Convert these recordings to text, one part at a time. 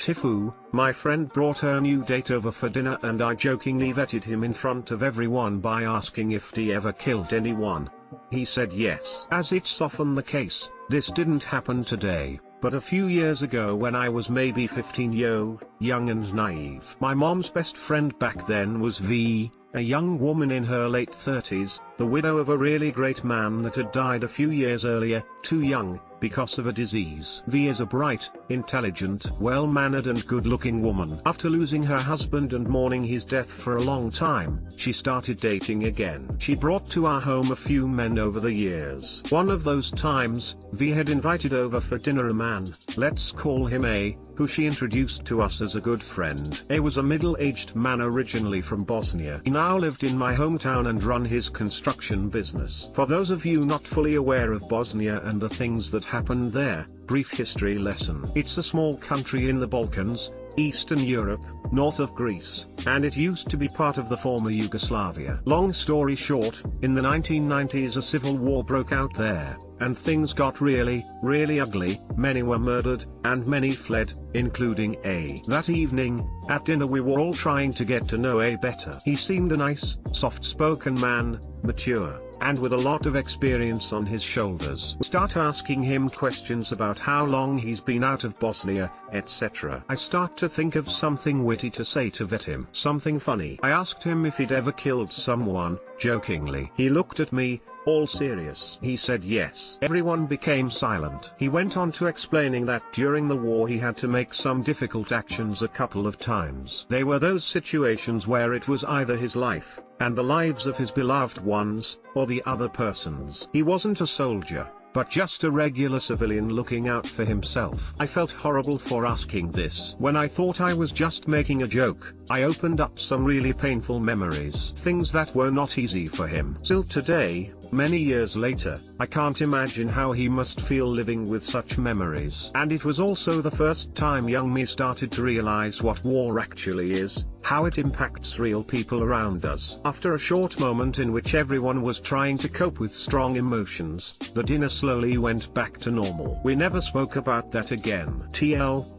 TIFU, my friend brought her new date over for dinner and I jokingly vetted him in front of everyone by asking if he ever killed anyone. He said yes. As it's often the case, this didn't happen today, but a few years ago when I was maybe 15, young and naive. My mom's best friend back then was V, a young woman in her late 30s, the widow of a really great man that had died a few years earlier, too young, because of a disease. V is a bright, intelligent, well-mannered and good-looking woman. After losing her husband and mourning his death for a long time, she started dating again. She brought to our home a few men over the years. One of those times, V had invited over for dinner a man, let's call him A, who she introduced to us as a good friend. A was a middle-aged man originally from Bosnia. He now lived in my hometown and run his construction business. For those of you not fully aware of Bosnia and the things that happened there, brief history lesson. It's a small country in the Balkans, Eastern Europe, north of Greece, and it used to be part of the former Yugoslavia. Long story short, in the 1990s a civil war broke out there, and things got really, really ugly. Many were murdered, and many fled, including A. That evening, at dinner we were all trying to get to know A better. He seemed a nice, soft-spoken man, mature, and with a lot of experience on his shoulders. We start asking him questions about how long he's been out of Bosnia, etc. I start to think of something witty to say to vet him. Something funny. I asked him if he'd ever killed someone, jokingly. He looked at me, all serious. He said yes. Everyone became silent. He went on to explaining that during the war he had to make some difficult actions a couple of times. They were those situations where it was either his life, and the lives of his beloved ones, or the other person's. He wasn't a soldier, but just a regular civilian looking out for himself. I felt horrible for asking this. When I thought I was just making a joke, I opened up some really painful memories. Things that were not easy for him. Still today, many years later, I can't imagine how he must feel living with such memories. And it was also the first time young me started to realize what war actually is, how it impacts real people around us. After a short moment in which everyone was trying to cope with strong emotions, the dinner slowly went back to normal. We never spoke about that again.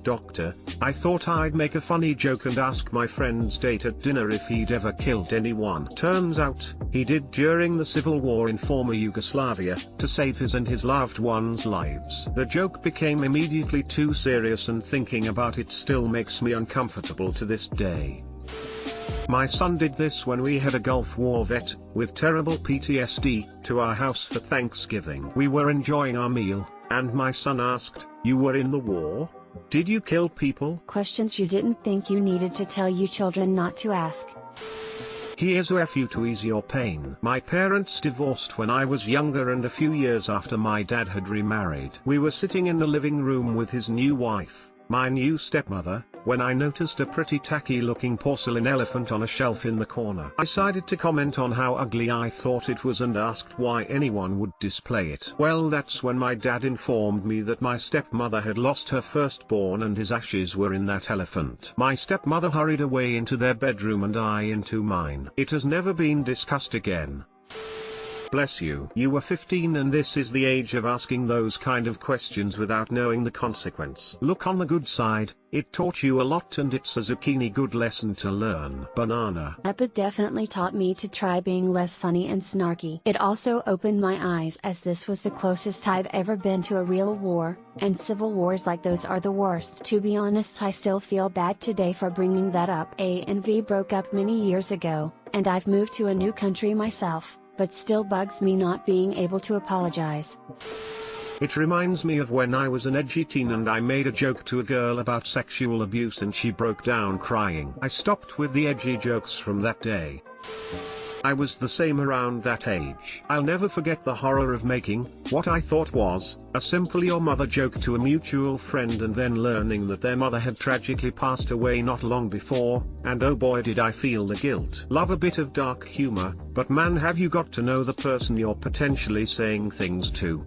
Doctor, I thought I'd make a funny joke and ask my friend's date at dinner if he'd ever killed anyone. Turns out, he did during the civil war in former Yugoslavia, to save his and his loved ones' lives. The joke became immediately too serious and thinking about it still makes me uncomfortable to this day. My son did this when we had a Gulf War vet, with terrible PTSD, to our house for Thanksgiving. We were enjoying our meal, and my son asked, "You were in the war? Did you kill people?" Questions you didn't think you needed to tell you children not to ask. Here's a few to ease your pain. My parents divorced when I was younger and a few years after my dad had remarried. We were sitting in the living room with his new wife, my new stepmother, when I noticed a pretty tacky looking porcelain elephant on a shelf in the corner. I decided to comment on how ugly I thought it was and asked why anyone would display it. Well, that's when my dad informed me that my stepmother had lost her firstborn and his ashes were in that elephant. My stepmother hurried away into their bedroom and I into mine. It has never been discussed again. Bless you. You were 15 and this is the age of asking those kind of questions without knowing the consequence. Look on the good side, it taught you a lot and it's a zucchini good lesson to learn. Banana. It definitely taught me to try being less funny and snarky. It also opened my eyes as this was the closest I've ever been to a real war, and civil wars like those are the worst. To be honest, I still feel bad today for bringing that up. A and V broke up many years ago, and I've moved to a new country myself, but still bugs me not being able to apologize. It reminds me of when I was an edgy teen and I made a joke to a girl about sexual abuse and she broke down crying. I stopped with the edgy jokes from that day. I was the same around that age. I'll never forget the horror of making what I thought was a simple "your mother" joke to a mutual friend and then learning that their mother had tragically passed away not long before, and oh boy did I feel the guilt. Love a bit of dark humor, but man have you got to know the person you're potentially saying things to.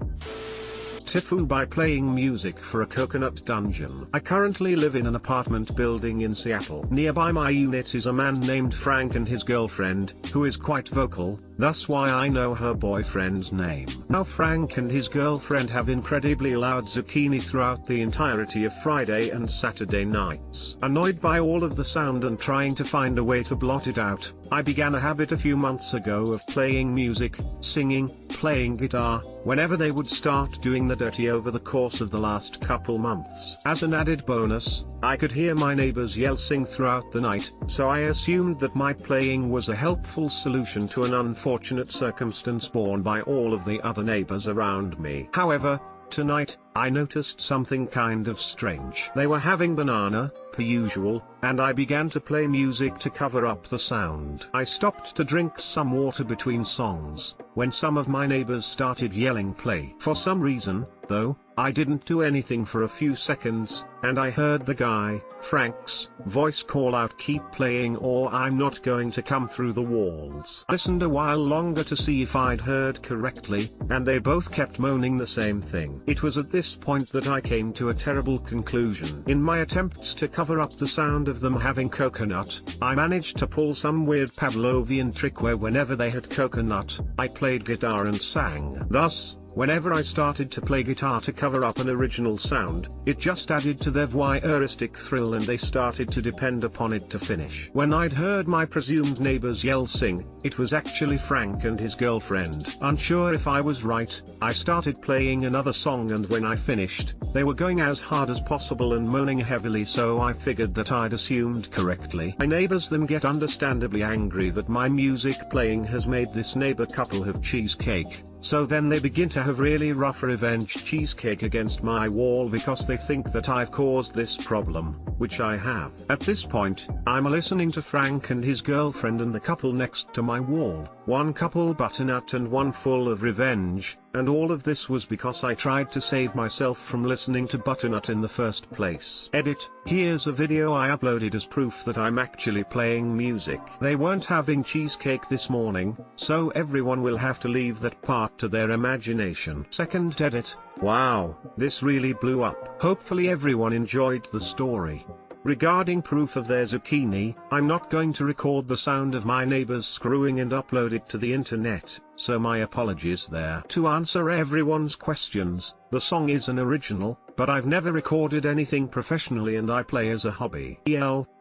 TIFU by playing music for a coconut dungeon. I currently live in an apartment building in Seattle. Nearby my unit is a man named Frank and his girlfriend, who is quite vocal, thus why I know her boyfriend's name. Now Frank and his girlfriend have incredibly loud zucchini throughout the entirety of Friday and Saturday nights. Annoyed by all of the sound and trying to find a way to blot it out, I began a habit a few months ago of playing music, singing, playing guitar, whenever they would start doing the dirty over the course of the last couple months. As an added bonus, I could hear my neighbors yell sing throughout the night, so I assumed that my playing was a helpful solution to an unfortunate circumstance borne by all of the other neighbors around me. However, tonight, I noticed something kind of strange. They were having banana, per usual, and I began to play music to cover up the sound. I stopped to drink some water between songs, when some of my neighbors started yelling play. For some reason, though, I didn't do anything for a few seconds, and I heard the guy, Frank's, voice call out keep playing or I'm not going to come through the walls. I listened a while longer to see if I'd heard correctly, and they both kept moaning the same thing. It was at this point that I came to a terrible conclusion. In my attempts to cover up the sound of them having coconut, I managed to pull some weird Pavlovian trick where whenever they had coconut, I played guitar and sang. Thus, whenever I started to play guitar to cover up an original sound, it just added to their voyeuristic thrill and they started to depend upon it to finish. When I'd heard my presumed neighbors yell sing, it was actually Frank and his girlfriend. Unsure if I was right, I started playing another song and when I finished, they were going as hard as possible and moaning heavily, so I figured that I'd assumed correctly. My neighbors then get understandably angry that my music playing has made this neighbor couple have cheesecake. So then they begin to have really rough revenge cheesecake against my wall because they think that I've caused this problem, which I have. At this point, I'm listening to Frank and his girlfriend and the couple next to my wall, one couple butternut and one full of revenge, and all of this was because I tried to save myself from listening to butternut in the first place. Edit, here's a video I uploaded as proof that I'm actually playing music. They weren't having cheesecake this morning, so everyone will have to leave that part to their imagination. Second edit, wow, this really blew up. Hopefully everyone enjoyed the story. Regarding proof of their zucchini, I'm not going to record the sound of my neighbors screwing and upload it to the internet, so my apologies there. To answer everyone's questions, the song is an original, but I've never recorded anything professionally and I play as a hobby.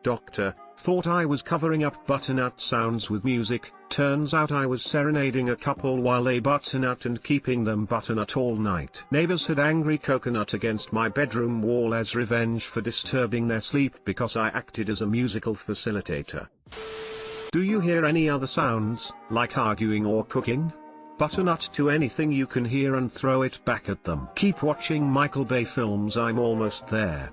Doctor, thought I was covering up butternut sounds with music, turns out I was serenading a couple while they butternut and keeping them butternut all night. Neighbors had angry coconut against my bedroom wall as revenge for disturbing their sleep because I acted as a musical facilitator. Do you hear any other sounds, like arguing or cooking? Butternut to anything you can hear and throw it back at them. Keep watching Michael Bay films, I'm almost there.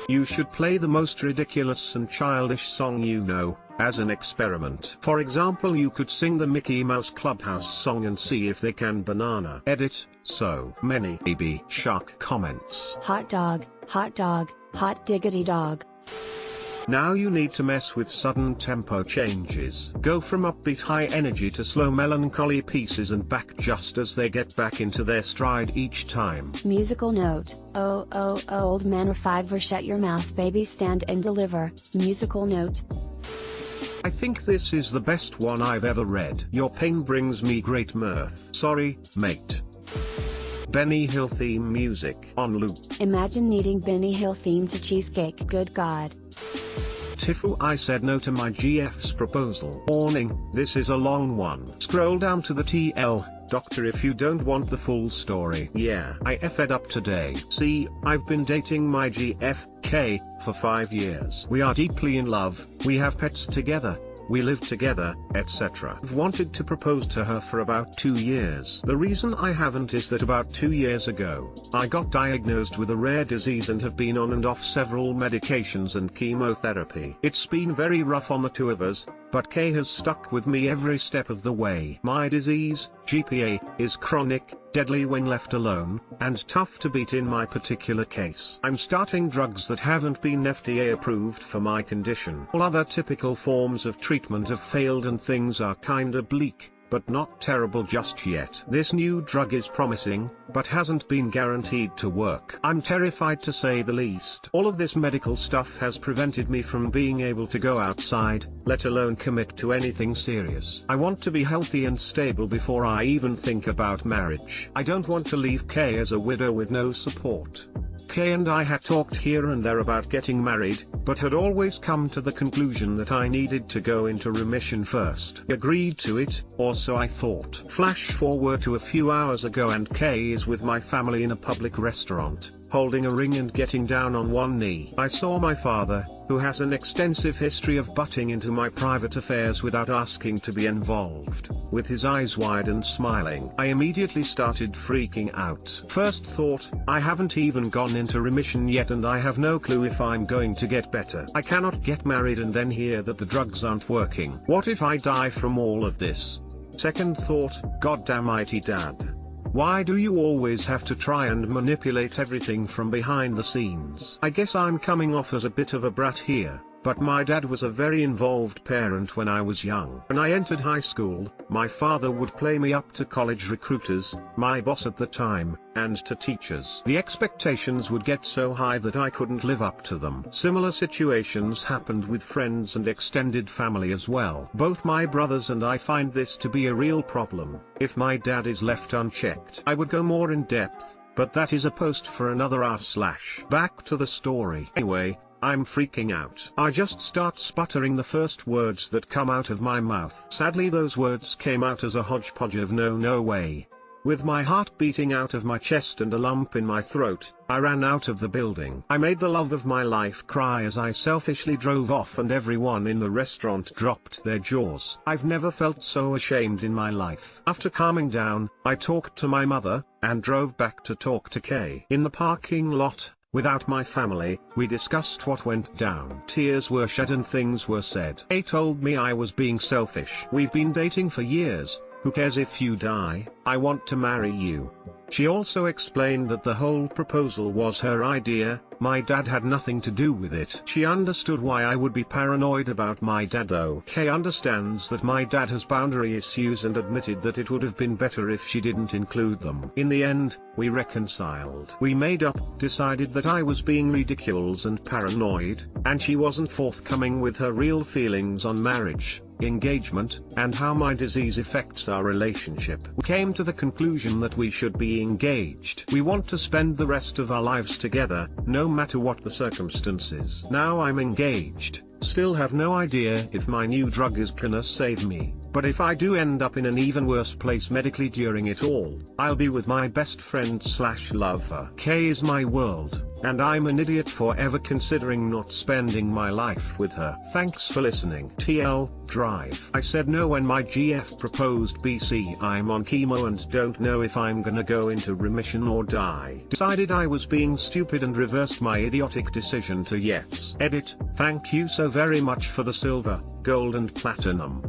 You should play the most ridiculous and childish song you know, as an experiment. For example, you could sing the Mickey Mouse Clubhouse song and see if they can banana. Edit, so many baby shark comments. Hot dog, hot diggity dog. Now you need to mess with sudden tempo changes. Go from upbeat high energy to slow melancholy pieces and back just as they get back into their stride each time. Musical note, oh old man or five or shut your mouth baby stand and deliver. Musical note. I think this is the best one I've ever read. Your pain brings me great mirth. Sorry, mate. Benny Hill theme music on loop. Imagine needing Benny Hill theme to cheesecake. Good God. TIFU, I said no to my GF's proposal. Warning, this is a long one. Scroll down to the TL, doctor, if you don't want the full story. Yeah, I effed up today. See, I've been dating my GFK for 5 years. We are deeply in love, we have pets together, we live together, etc. I've wanted to propose to her for about 2 years. The reason I haven't is that about 2 years ago, I got diagnosed with a rare disease and have been on and off several medications and chemotherapy. It's been very rough on the two of us, but Kay has stuck with me every step of the way. My disease, GPA, is chronic, deadly when left alone, and tough to beat in my particular case. I'm starting drugs that haven't been FDA approved for my condition. All other typical forms of treatment have failed and things are kinda bleak, but not terrible just yet. This new drug is promising, but hasn't been guaranteed to work. I'm terrified to say the least. All of this medical stuff has prevented me from being able to go outside, let alone commit to anything serious. I want to be healthy and stable before I even think about marriage. I don't want to leave Kay as a widow with no support. Kay and I had talked here and there about getting married, but had always come to the conclusion that I needed to go into remission first. Agreed to it, or so I thought. Flash forward to a few hours ago and Kay is with my family in a public restaurant, holding a ring and getting down on one knee. I saw my father, who has an extensive history of butting into my private affairs without asking to be involved, with his eyes wide and smiling. I immediately started freaking out. First thought, I haven't even gone into remission yet and I have no clue if I'm going to get better. I cannot get married and then hear that the drugs aren't working. What if I die from all of this? Second thought, goddammighty dad. Why do you always have to try and manipulate everything from behind the scenes? I guess I'm coming off as a bit of a brat here, but my dad was a very involved parent when I was young. When I entered high school, my father would play me up to college recruiters, my boss at the time, and to teachers. The expectations would get so high that I couldn't live up to them. Similar situations happened with friends and extended family as well. Both my brothers and I find this to be a real problem. If my dad is left unchecked, I would go more in depth, but that is a post for another hour. Back to the story. Anyway, I'm freaking out. I just start sputtering the first words that come out of my mouth. Sadly, those words came out as a hodgepodge of no way. With my heart beating out of my chest and a lump in my throat, I ran out of the building. I made the love of my life cry as I selfishly drove off and everyone in the restaurant dropped their jaws. I've never felt so ashamed in my life. After calming down, I talked to my mother, and drove back to talk to Kay. In the parking lot, without my family, we discussed what went down. Tears were shed and things were said. Kay told me I was being selfish. We've been dating for years. Who cares if you die? I want to marry you. She also explained that the whole proposal was her idea, my dad had nothing to do with it. She understood why I would be paranoid about my dad though. Kay understands that my dad has boundary issues and admitted that it would have been better if she didn't include them. In the end, we reconciled. We made up, decided that I was being ridiculous and paranoid, and she wasn't forthcoming with her real feelings on marriage, engagement, and how my disease affects our relationship. We came to the conclusion that we should be engaged. We want to spend the rest of our lives together, no matter what the circumstances. Now I'm engaged, still have no idea if my new drug is gonna save me, but if I do end up in an even worse place medically during it all, I'll be with my best friend / lover. Kay is my world, and I'm an idiot for ever considering not spending my life with her. Thanks for listening. TL, drive. I said no when my GF proposed BC. I'm on chemo and don't know if I'm gonna go into remission or die. Decided I was being stupid and reversed my idiotic decision to yes. Edit, thank you so very much for the silver, gold and platinum.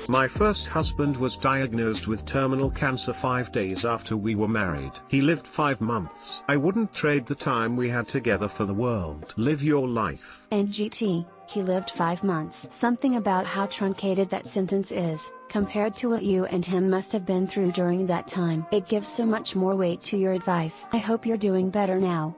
My first husband was diagnosed with terminal cancer 5 days after we were married. He lived 5 months. I wouldn't trade the time we had together for the world. Live your life. And GT, he lived 5 months. Something about how truncated that sentence is, compared to what you and him must have been through during that time. It gives so much more weight to your advice. I hope you're doing better now.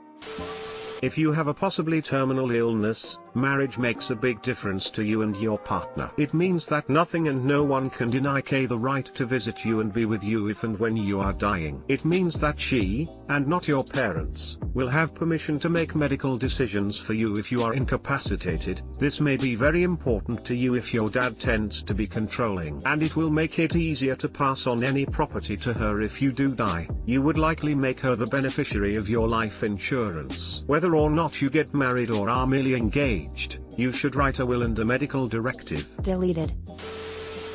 If you have a possibly terminal illness, marriage makes a big difference to you and your partner. It means that nothing and no one can deny Kay the right to visit you and be with you if and when you are dying. It means that she, and not your parents, will have permission to make medical decisions for you if you are incapacitated. This may be very important to you if your dad tends to be controlling, and it will make it easier to pass on any property to her if you do die. You would likely make her the beneficiary of your life insurance. Whether or not you get married or are merely engaged, you should write a will and a medical directive. Deleted.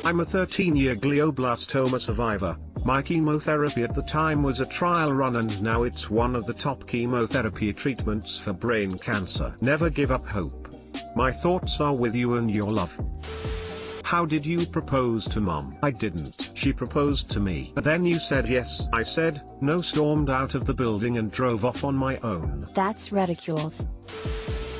I'm a 13-year glioblastoma survivor. My chemotherapy at the time was a trial run and now it's one of the top chemotherapy treatments for brain cancer. Never give up hope. My thoughts are with you and your love. How did you propose to Mom? I didn't. She proposed to me. Then you said yes. I said no, stormed out of the building and drove off on my own. That's ridiculous.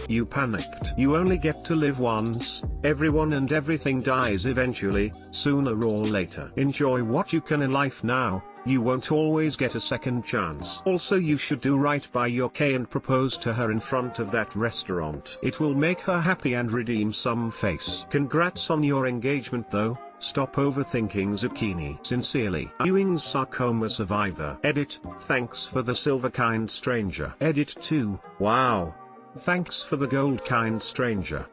You panicked. You only get to live once. Everyone and everything dies eventually, sooner or later. Enjoy what you can in life now, You won't always get a second chance. Also, you should do right by your K and propose to her in front of that restaurant. It will make her happy and redeem some face. Congrats on your engagement though. Stop overthinking zucchini. Sincerely, Ewing's sarcoma survivor. Edit, thanks for the silver kind stranger. Edit 2, wow. Thanks for the gold kind stranger.